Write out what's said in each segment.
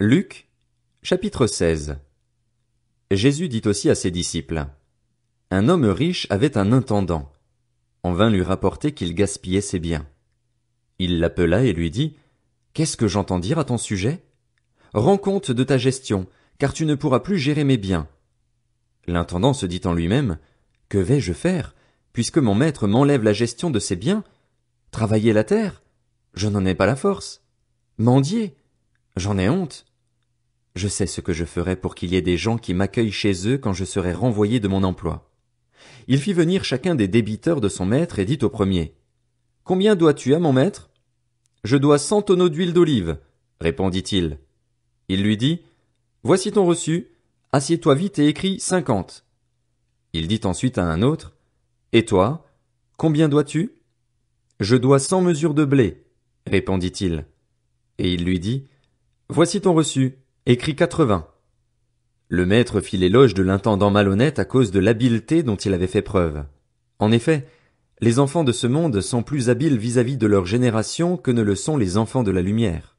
Luc, chapitre 16. Jésus dit aussi à ses disciples: Un homme riche avait un intendant. On vint lui rapporter qu'il gaspillait ses biens. Il l'appela et lui dit: Qu'est-ce que j'entends dire à ton sujet? Rends compte de ta gestion, car tu ne pourras plus gérer mes biens. L'intendant se dit en lui-même: Que vais-je faire, puisque mon maître m'enlève la gestion de ses biens? Travailler la terre? Je n'en ai pas la force. Mendier? J'en ai honte. Je sais ce que je ferai pour qu'il y ait des gens qui m'accueillent chez eux quand je serai renvoyé de mon emploi. Il fit venir chacun des débiteurs de son maître et dit au premier: Combien dois-tu à mon maître? Je dois 100 tonneaux d'huile d'olive, répondit-il. Il lui dit: Voici ton reçu, assieds-toi vite et écris 50. Il dit ensuite à un autre: Et toi, combien dois-tu? Je dois 100 mesures de blé, répondit-il. Et il lui dit: Voici ton reçu, écris 80. Le maître fit l'éloge de l'intendant malhonnête à cause de l'habileté dont il avait fait preuve. En effet, les enfants de ce monde sont plus habiles vis-à-vis de leur génération que ne le sont les enfants de la lumière.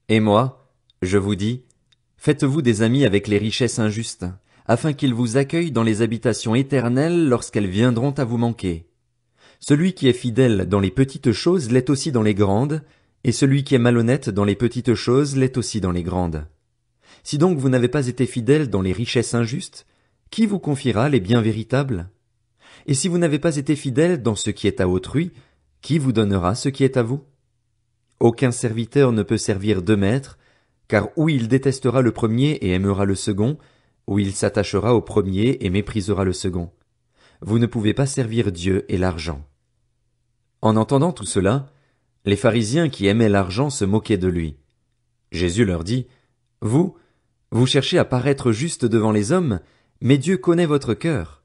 Et moi, je vous dis, faites-vous des amis avec les richesses injustes, afin qu'ils vous accueillent dans les habitations éternelles lorsqu'elles viendront à vous manquer. Celui qui est fidèle dans les petites choses l'est aussi dans les grandes, et celui qui est malhonnête dans les petites choses l'est aussi dans les grandes. Si donc vous n'avez pas été fidèle dans les richesses injustes, qui vous confiera les biens véritables? Et si vous n'avez pas été fidèle dans ce qui est à autrui, qui vous donnera ce qui est à vous? Aucun serviteur ne peut servir deux maîtres, car ou il détestera le premier et aimera le second, ou il s'attachera au premier et méprisera le second. Vous ne pouvez pas servir Dieu et l'argent. En entendant tout cela, les pharisiens qui aimaient l'argent se moquaient de lui. Jésus leur dit: Vous cherchez à paraître juste devant les hommes, mais Dieu connaît votre cœur.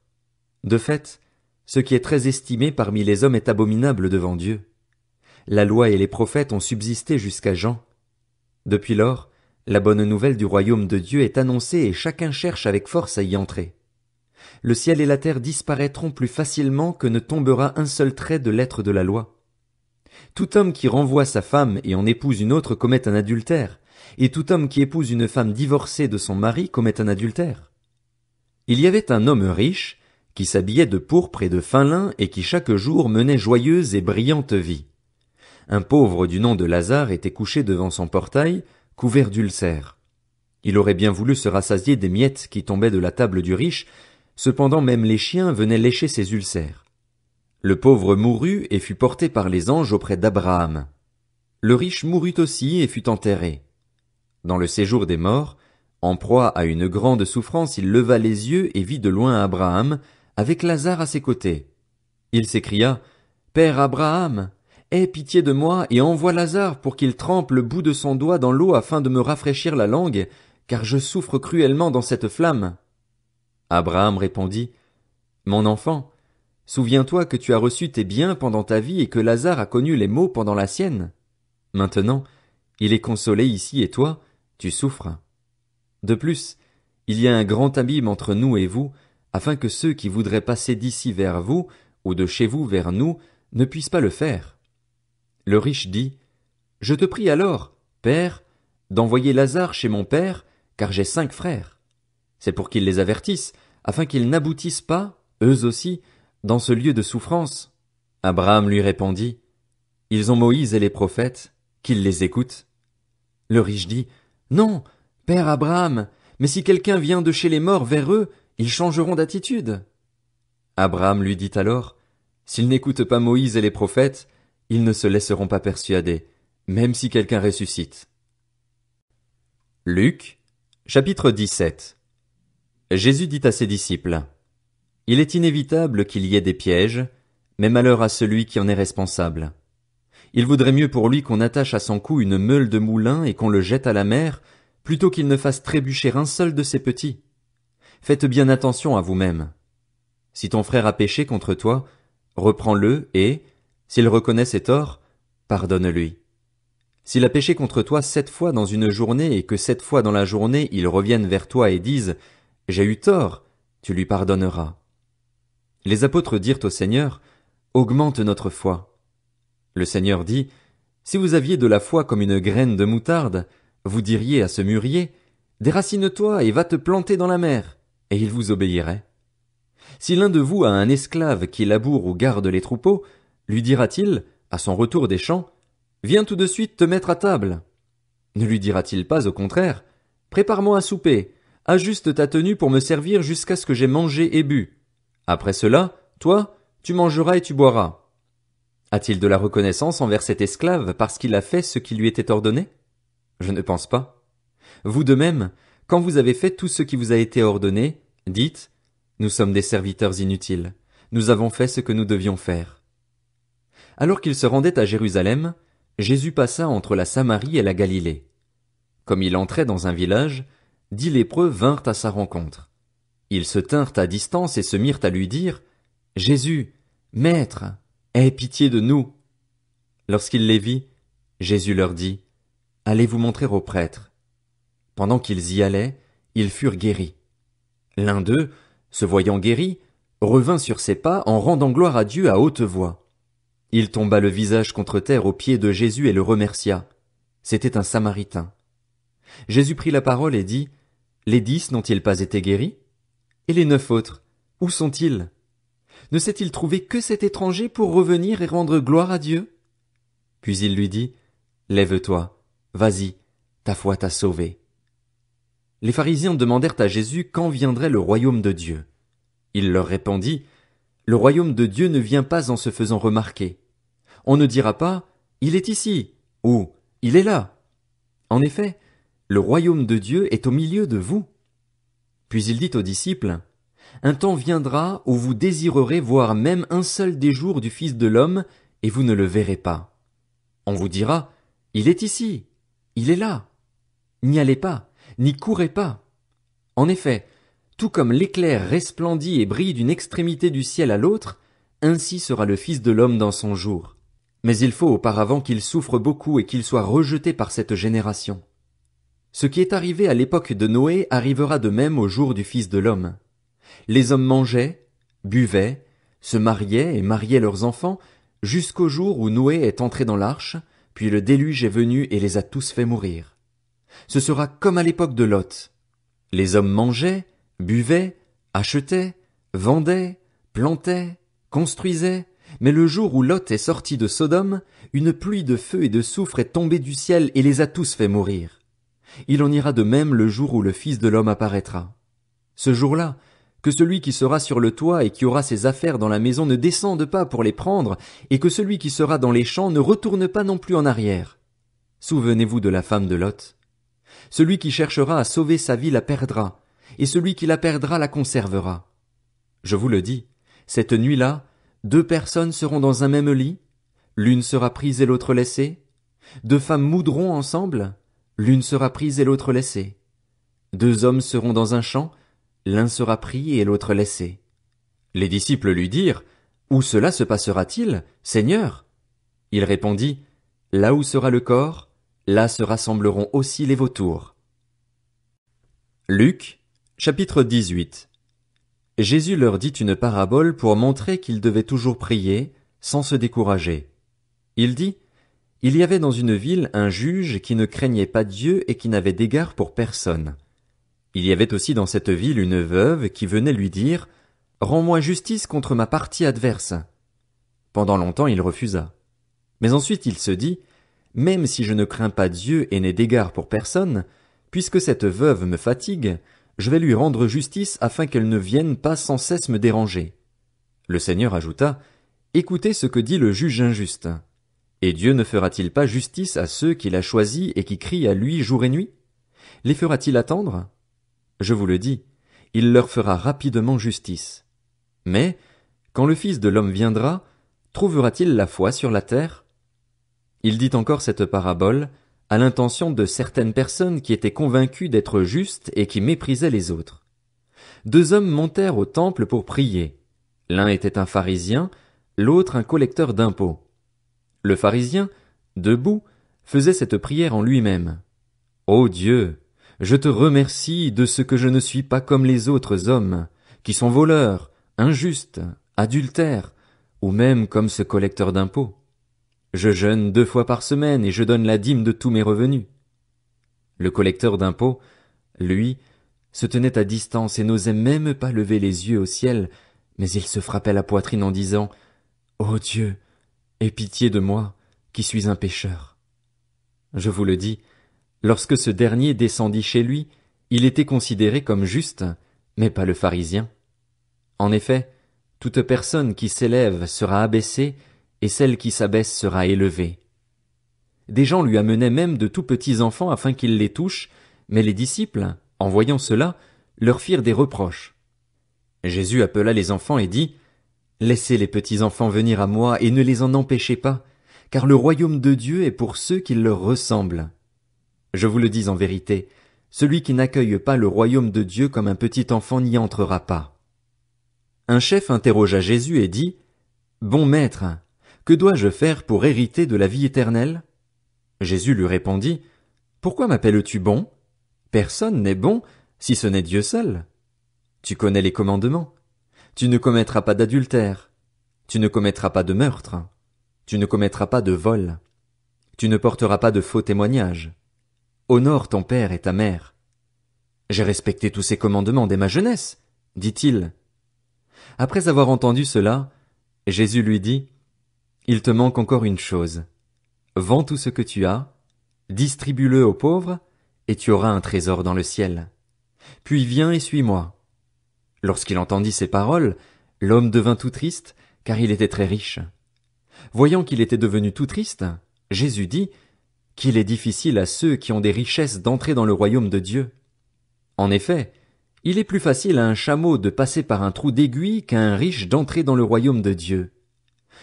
De fait, ce qui est très estimé parmi les hommes est abominable devant Dieu. La loi et les prophètes ont subsisté jusqu'à Jean. Depuis lors, la bonne nouvelle du royaume de Dieu est annoncée et chacun cherche avec force à y entrer. Le ciel et la terre disparaîtront plus facilement que ne tombera un seul trait de lettre de la loi. Tout homme qui renvoie sa femme et en épouse une autre commet un adultère, et tout homme qui épouse une femme divorcée de son mari commet un adultère. Il y avait un homme riche, qui s'habillait de pourpre et de fin lin et qui chaque jour menait joyeuse et brillante vie. Un pauvre du nom de Lazare était couché devant son portail, couvert d'ulcères. Il aurait bien voulu se rassasier des miettes qui tombaient de la table du riche, cependant même les chiens venaient lécher ses ulcères. Le pauvre mourut et fut porté par les anges auprès d'Abraham. Le riche mourut aussi et fut enterré. Dans le séjour des morts, en proie à une grande souffrance, il leva les yeux et vit de loin Abraham, avec Lazare à ses côtés. Il s'écria: Père Abraham, aie pitié de moi et envoie Lazare pour qu'il trempe le bout de son doigt dans l'eau afin de me rafraîchir la langue, car je souffre cruellement dans cette flamme. Abraham répondit: Mon enfant, souviens-toi que tu as reçu tes biens pendant ta vie et que Lazare a connu les maux pendant la sienne. Maintenant, il est consolé ici et toi, tu souffres. De plus, il y a un grand abîme entre nous et vous, afin que ceux qui voudraient passer d'ici vers vous, ou de chez vous vers nous, ne puissent pas le faire. Le riche dit: Je te prie alors, Père, d'envoyer Lazare chez mon père, car j'ai 5 frères. C'est pour qu'ils les avertissent, afin qu'ils n'aboutissent pas, eux aussi, dans ce lieu de souffrance. Abraham lui répondit: Ils ont Moïse et les prophètes, qu'ils les écoutent. Le riche dit: Non, Père Abraham, mais si quelqu'un vient de chez les morts vers eux, ils changeront d'attitude. Abraham lui dit alors: S'ils n'écoutent pas Moïse et les prophètes, ils ne se laisseront pas persuader, même si quelqu'un ressuscite. Luc, chapitre 17. Jésus dit à ses disciples: Il est inévitable qu'il y ait des pièges, mais malheur à celui qui en est responsable. Il vaudrait mieux pour lui qu'on attache à son cou une meule de moulin et qu'on le jette à la mer, plutôt qu'il ne fasse trébucher un seul de ses petits. Faites bien attention à vous-même. Si ton frère a péché contre toi, reprends-le et, s'il reconnaît ses torts, pardonne-lui. S'il a péché contre toi 7 fois dans une journée et que 7 fois dans la journée il revienne vers toi et dise: J'ai eu tort, tu lui pardonneras. Les apôtres dirent au Seigneur: Augmente notre foi. Le Seigneur dit: Si vous aviez de la foi comme une graine de moutarde, vous diriez à ce mûrier, déracine-toi et va te planter dans la mer, et il vous obéirait. Si l'un de vous a un esclave qui laboure ou garde les troupeaux, lui dira-t-il, à son retour des champs, viens tout de suite te mettre à table? Ne lui dira-t-il pas au contraire, prépare-moi à souper, ajuste ta tenue pour me servir jusqu'à ce que j'aie mangé et bu. Après cela, toi, tu mangeras et tu boiras. A-t-il de la reconnaissance envers cet esclave parce qu'il a fait ce qui lui était ordonné? Je ne pense pas. Vous de même, quand vous avez fait tout ce qui vous a été ordonné, dites, nous sommes des serviteurs inutiles, nous avons fait ce que nous devions faire. Alors qu'il se rendait à Jérusalem, Jésus passa entre la Samarie et la Galilée. Comme il entrait dans un village, 10 lépreux vinrent à sa rencontre. Ils se tinrent à distance et se mirent à lui dire, Jésus, Maître, aie pitié de nous. Lorsqu'il les vit, Jésus leur dit, allez vous montrer aux prêtres. Pendant qu'ils y allaient, ils furent guéris. L'un d'eux, se voyant guéri, revint sur ses pas en rendant gloire à Dieu à haute voix. Il tomba le visage contre terre aux pieds de Jésus et le remercia. C'était un Samaritain. Jésus prit la parole et dit, les 10 n'ont-ils pas été guéris? Et les 9 autres, où sont-ils? Ne s'est-il trouvé que cet étranger pour revenir et rendre gloire à Dieu? Puis il lui dit, lève-toi, vas-y, ta foi t'a sauvé. Les pharisiens demandèrent à Jésus quand viendrait le royaume de Dieu. Il leur répondit, le royaume de Dieu ne vient pas en se faisant remarquer. On ne dira pas, il est ici, ou il est là. En effet, le royaume de Dieu est au milieu de vous. Puis il dit aux disciples, un temps viendra où vous désirerez voir même un seul des jours du Fils de l'homme, et vous ne le verrez pas. On vous dira, il est ici, il est là. N'y allez pas, n'y courez pas. En effet, tout comme l'éclair resplendit et brille d'une extrémité du ciel à l'autre, ainsi sera le Fils de l'homme dans son jour. Mais il faut auparavant qu'il souffre beaucoup et qu'il soit rejeté par cette génération. Ce qui est arrivé à l'époque de Noé arrivera de même au jour du Fils de l'homme. Les hommes mangeaient, buvaient, se mariaient et mariaient leurs enfants, jusqu'au jour où Noé est entré dans l'arche, puis le déluge est venu et les a tous fait mourir. Ce sera comme à l'époque de Lot. Les hommes mangeaient, buvaient, achetaient, vendaient, plantaient, construisaient, mais le jour où Lot est sorti de Sodome, une pluie de feu et de soufre est tombée du ciel et les a tous fait mourir. Il en ira de même le jour où le Fils de l'homme apparaîtra. Ce jour-là, que celui qui sera sur le toit et qui aura ses affaires dans la maison ne descende pas pour les prendre, et que celui qui sera dans les champs ne retourne pas non plus en arrière. Souvenez-vous de la femme de Lot. Celui qui cherchera à sauver sa vie la perdra, et celui qui la perdra la conservera. Je vous le dis, cette nuit-là, 2 personnes seront dans un même lit, l'une sera prise et l'autre laissée. 2 femmes moudront ensemble, l'une sera prise et l'autre laissée. 2 hommes seront dans un champ, l'un sera pris et l'autre laissé. Les disciples lui dirent, où cela se passera-t-il, Seigneur? Il répondit, là où sera le corps, là se rassembleront aussi les vautours. Luc, chapitre 18. Jésus leur dit une parabole pour montrer qu'ils devaient toujours prier, sans se décourager. Il dit, il y avait dans une ville un juge qui ne craignait pas Dieu et qui n'avait d'égard pour personne. Il y avait aussi dans cette ville une veuve qui venait lui dire, rends-moi justice contre ma partie adverse. Pendant longtemps il refusa. Mais ensuite il se dit, même si je ne crains pas Dieu et n'ai d'égard pour personne, puisque cette veuve me fatigue, je vais lui rendre justice afin qu'elle ne vienne pas sans cesse me déranger. Le Seigneur ajouta, écoutez ce que dit le juge injuste. Et Dieu ne fera-t-il pas justice à ceux qu'il a choisis et qui crient à lui jour et nuit? Les fera-t-il attendre? Je vous le dis, il leur fera rapidement justice. Mais, quand le Fils de l'homme viendra, trouvera-t-il la foi sur la terre? Il dit encore cette parabole à l'intention de certaines personnes qui étaient convaincues d'être justes et qui méprisaient les autres. 2 hommes montèrent au temple pour prier. L'un était un pharisien, l'autre un collecteur d'impôts. Le pharisien, debout, faisait cette prière en lui-même. Ô Dieu, je te remercie de ce que je ne suis pas comme les autres hommes, qui sont voleurs, injustes, adultères, ou même comme ce collecteur d'impôts. Je jeûne 2 fois par semaine et je donne la dîme de tous mes revenus. Le collecteur d'impôts, lui, se tenait à distance et n'osait même pas lever les yeux au ciel, mais il se frappait la poitrine en disant « Ô Dieu, aie pitié de moi, qui suis un pécheur. » Je vous le dis, lorsque ce dernier descendit chez lui, il était considéré comme juste, mais pas le pharisien. En effet, toute personne qui s'élève sera abaissée, et celle qui s'abaisse sera élevée. Des gens lui amenaient même de tout petits enfants afin qu'il les touche, mais les disciples, en voyant cela, leur firent des reproches. Jésus appela les enfants et dit, « Laissez les petits enfants venir à moi et ne les en empêchez pas, car le royaume de Dieu est pour ceux qui leur ressemblent. Je vous le dis en vérité, celui qui n'accueille pas le royaume de Dieu comme un petit enfant n'y entrera pas. » Un chef interrogea Jésus et dit, « Bon maître, que dois-je faire pour hériter de la vie éternelle ?» Jésus lui répondit, « Pourquoi m'appelles-tu bon? Personne n'est bon, si ce n'est Dieu seul. Tu connais les commandements. Tu ne commettras pas d'adultère. Tu ne commettras pas de meurtre. Tu ne commettras pas de vol. Tu ne porteras pas de faux témoignages. Honore ton père et ta mère. » J'ai respecté tous ces commandements dès ma jeunesse, dit-il. Après avoir entendu cela, Jésus lui dit, « Il te manque encore une chose. Vends tout ce que tu as, distribue-le aux pauvres, et tu auras un trésor dans le ciel. Puis viens et suis-moi. » Lorsqu'il entendit ces paroles, l'homme devint tout triste, car il était très riche. Voyant qu'il était devenu tout triste, Jésus dit, « Qu'il est difficile à ceux qui ont des richesses d'entrer dans le royaume de Dieu. En effet, il est plus facile à un chameau de passer par un trou d'aiguille qu'à un riche d'entrer dans le royaume de Dieu. »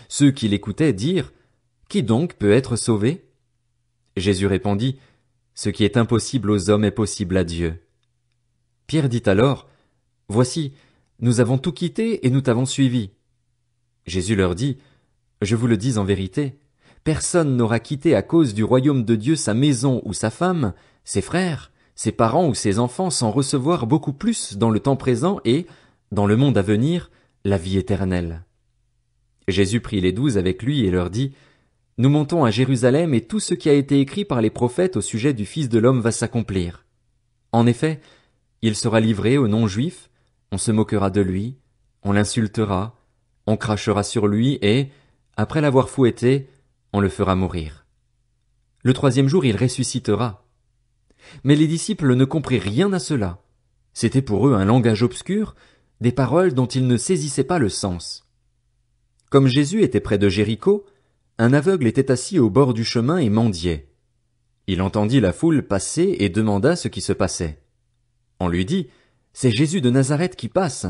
Ceux qui l'écoutaient dirent, « Qui donc peut être sauvé? » Jésus répondit, « Ce qui est impossible aux hommes est possible à Dieu. » Pierre dit alors, « Voici, nous avons tout quitté et nous t'avons suivi. » Jésus leur dit, « Je vous le dis en vérité, personne n'aura quitté à cause du royaume de Dieu sa maison ou sa femme, ses frères, ses parents ou ses enfants sans recevoir beaucoup plus dans le temps présent et, dans le monde à venir, la vie éternelle. » Jésus prit les 12 avec lui et leur dit, « Nous montons à Jérusalem et tout ce qui a été écrit par les prophètes au sujet du Fils de l'homme va s'accomplir. En effet, il sera livré aux non-juifs, on se moquera de lui, on l'insultera, on crachera sur lui et, après l'avoir fouetté, on le fera mourir. Le 3e jour il ressuscitera. » Mais les disciples ne comprirent rien à cela. C'était pour eux un langage obscur, des paroles dont ils ne saisissaient pas le sens. Comme Jésus était près de Jéricho, un aveugle était assis au bord du chemin et mendiait. Il entendit la foule passer et demanda ce qui se passait. On lui dit, « C'est Jésus de Nazareth qui passe. »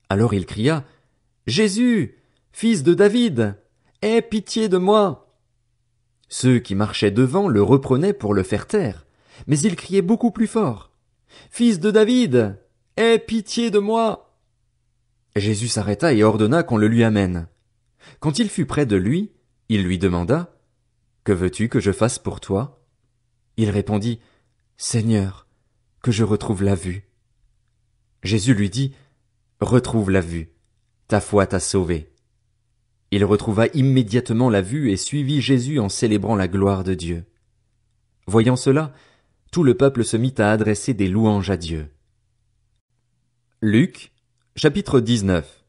Alors il cria, « Jésus, fils de David, aie pitié de moi. » Ceux qui marchaient devant le reprenaient pour le faire taire, mais il criait beaucoup plus fort, « Fils de David, aie pitié de moi. » Jésus s'arrêta et ordonna qu'on le lui amène. Quand il fut près de lui, il lui demanda, « Que veux-tu que je fasse pour toi? » Il répondit, « Seigneur, que je retrouve la vue. » Jésus lui dit, « Retrouve la vue, ta foi t'a sauvé. » Il retrouva immédiatement la vue et suivit Jésus en célébrant la gloire de Dieu. Voyant cela, tout le peuple se mit à adresser des louanges à Dieu. Luc, chapitre 19.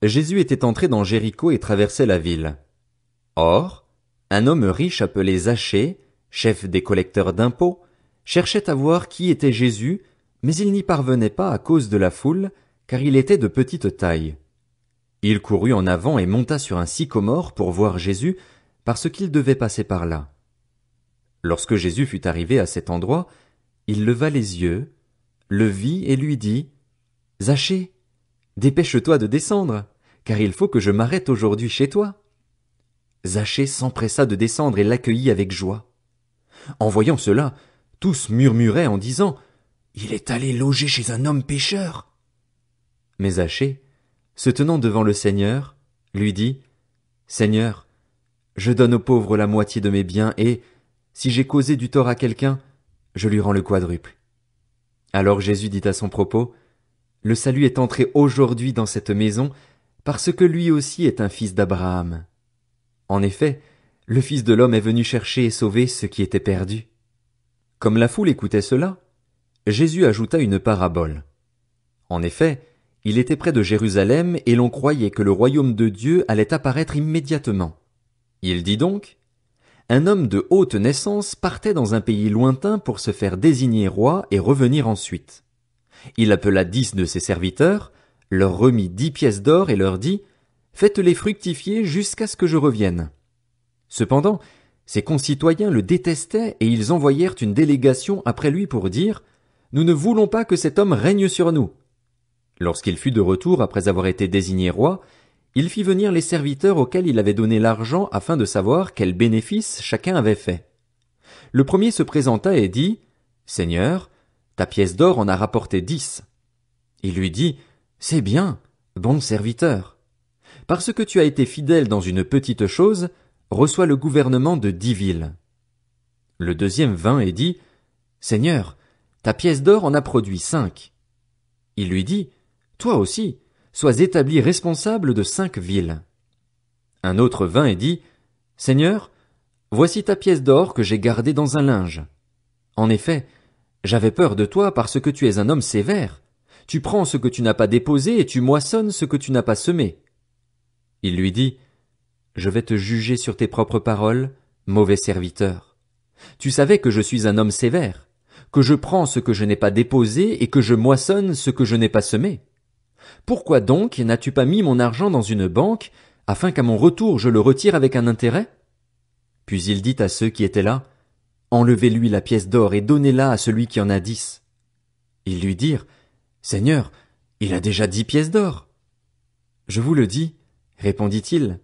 Jésus était entré dans Jéricho et traversait la ville. Or, un homme riche appelé Zachée, chef des collecteurs d'impôts, cherchait à voir qui était Jésus, mais il n'y parvenait pas à cause de la foule, car il était de petite taille. Il courut en avant et monta sur un sycomore pour voir Jésus, parce qu'il devait passer par là. Lorsque Jésus fut arrivé à cet endroit, il leva les yeux, le vit et lui dit, « Zachée, dépêche-toi de descendre, car il faut que je m'arrête aujourd'hui chez toi. » Zachée s'empressa de descendre et l'accueillit avec joie. En voyant cela, tous murmuraient en disant, « Il est allé loger chez un homme pécheur. » Mais Zachée, se tenant devant le Seigneur, lui dit, « Seigneur, je donne aux pauvres la moitié de mes biens et, si j'ai causé du tort à quelqu'un, je lui rends le quadruple. » Alors Jésus dit à son propos, « Le salut est entré aujourd'hui dans cette maison, parce que lui aussi est un fils d'Abraham. En effet, le Fils de l'homme est venu chercher et sauver ce qui était perdu. » Comme la foule écoutait cela, Jésus ajouta une parabole. En effet, il était près de Jérusalem et l'on croyait que le royaume de Dieu allait apparaître immédiatement. Il dit donc: un homme de haute naissance partait dans un pays lointain pour se faire désigner roi et revenir ensuite. Il appela 10 de ses serviteurs, leur remit 10 pièces d'or et leur dit: faites-les fructifier jusqu'à ce que je revienne. Cependant, ses concitoyens le détestaient et ils envoyèrent une délégation après lui pour dire: nous ne voulons pas que cet homme règne sur nous. Lorsqu'il fut de retour après avoir été désigné roi, il fit venir les serviteurs auxquels il avait donné l'argent afin de savoir quel bénéfice chacun avait fait. Le premier se présenta et dit: Seigneur, ta pièce d'or en a rapporté 10. Il lui dit: c'est bien, bon serviteur. Parce que tu as été fidèle dans une petite chose, reçois le gouvernement de 10 villes. Le deuxième vint et dit: Seigneur, ta pièce d'or en a produit 5. Il lui dit: toi aussi, sois établi responsable de 5 villes. Un autre vint et dit: Seigneur, voici ta pièce d'or que j'ai gardée dans un linge. En effet, j'avais peur de toi parce que tu es un homme sévère. Tu prends ce que tu n'as pas déposé et tu moissonnes ce que tu n'as pas semé. Il lui dit: je vais te juger sur tes propres paroles, mauvais serviteur. Tu savais que je suis un homme sévère, que je prends ce que je n'ai pas déposé et que je moissonne ce que je n'ai pas semé. Pourquoi donc n'as-tu pas mis mon argent dans une banque, afin qu'à mon retour je le retire avec un intérêt? Puis il dit à ceux qui étaient là: enlevez-lui la pièce d'or et donnez-la à celui qui en a 10. Ils lui dirent: Seigneur, il a déjà 10 pièces d'or. Je vous le dis, répondit-il,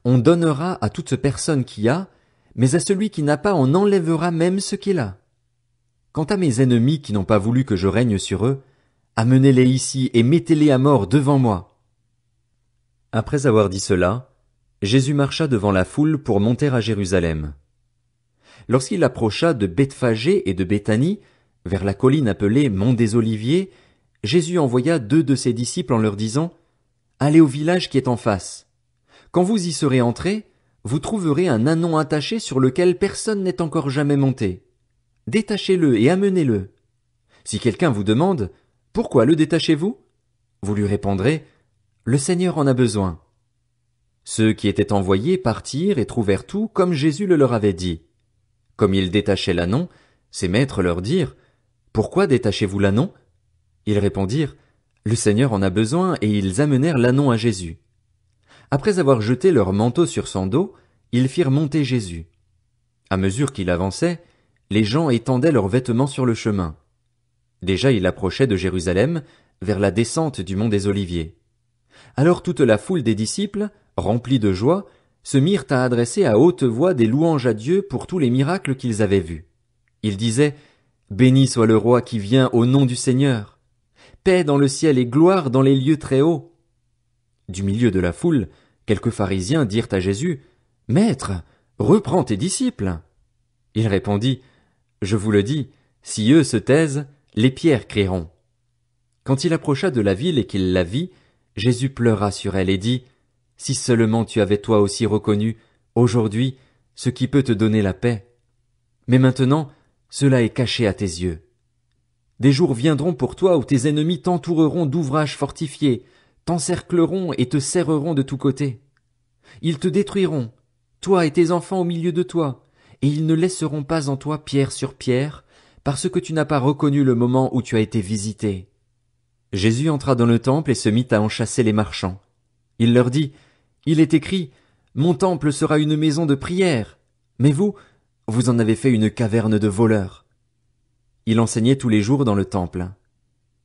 on donnera à toute personne qui a, mais à celui qui n'a pas on enlèvera même ce qu'il a. Quant à mes ennemis qui n'ont pas voulu que je règne sur eux, amenez-les ici et mettez-les à mort devant moi. Après avoir dit cela, Jésus marcha devant la foule pour monter à Jérusalem. Lorsqu'il approcha de Bethphagée et de Béthanie, vers la colline appelée Mont des Oliviers, Jésus envoya 2 de ses disciples en leur disant: allez au village qui est en face. Quand vous y serez entrés, vous trouverez un ânon attaché sur lequel personne n'est encore jamais monté. Détachez-le et amenez-le. Si quelqu'un vous demande: pourquoi le détachez-vous? Vous lui répondrez: le Seigneur en a besoin. Ceux qui étaient envoyés partirent et trouvèrent tout comme Jésus le leur avait dit. Comme ils détachaient l'ânon, ses maîtres leur dirent: pourquoi détachez-vous l'ânon? Ils répondirent: le Seigneur en a besoin, et ils amenèrent l'ânon à Jésus. Après avoir jeté leur manteau sur son dos, ils firent monter Jésus. À mesure qu'il avançait, les gens étendaient leurs vêtements sur le chemin. Déjà il approchait de Jérusalem, vers la descente du mont des Oliviers. Alors toute la foule des disciples, remplis de joie, se mirent à adresser à haute voix des louanges à Dieu pour tous les miracles qu'ils avaient vus. Ils disaient: béni soit le roi qui vient au nom du Seigneur. Paix dans le ciel et gloire dans les lieux très hauts. Du milieu de la foule, quelques pharisiens dirent à Jésus: Maître, reprends tes disciples. Il répondit: je vous le dis, si eux se taisent, les pierres crieront. Quand il approcha de la ville et qu'il la vit, Jésus pleura sur elle et dit: si seulement tu avais toi aussi reconnu, aujourd'hui, ce qui peut te donner la paix. Mais maintenant, cela est caché à tes yeux. Des jours viendront pour toi où tes ennemis t'entoureront d'ouvrages fortifiés, t'encercleront et te serreront de tous côtés. Ils te détruiront, toi et tes enfants au milieu de toi, et ils ne laisseront pas en toi pierre sur pierre, parce que tu n'as pas reconnu le moment où tu as été visité. Jésus entra dans le temple et se mit à en chasser les marchands. Il leur dit: il est écrit, mon temple sera une maison de prière, mais vous en avez fait une caverne de voleurs. Il enseignait tous les jours dans le temple.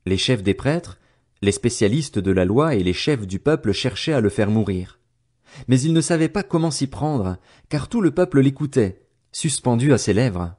Les chefs des prêtres, les spécialistes de la loi et les chefs du peuple cherchaient à le faire mourir. Mais ils ne savaient pas comment s'y prendre, car tout le peuple l'écoutait, suspendu à ses lèvres.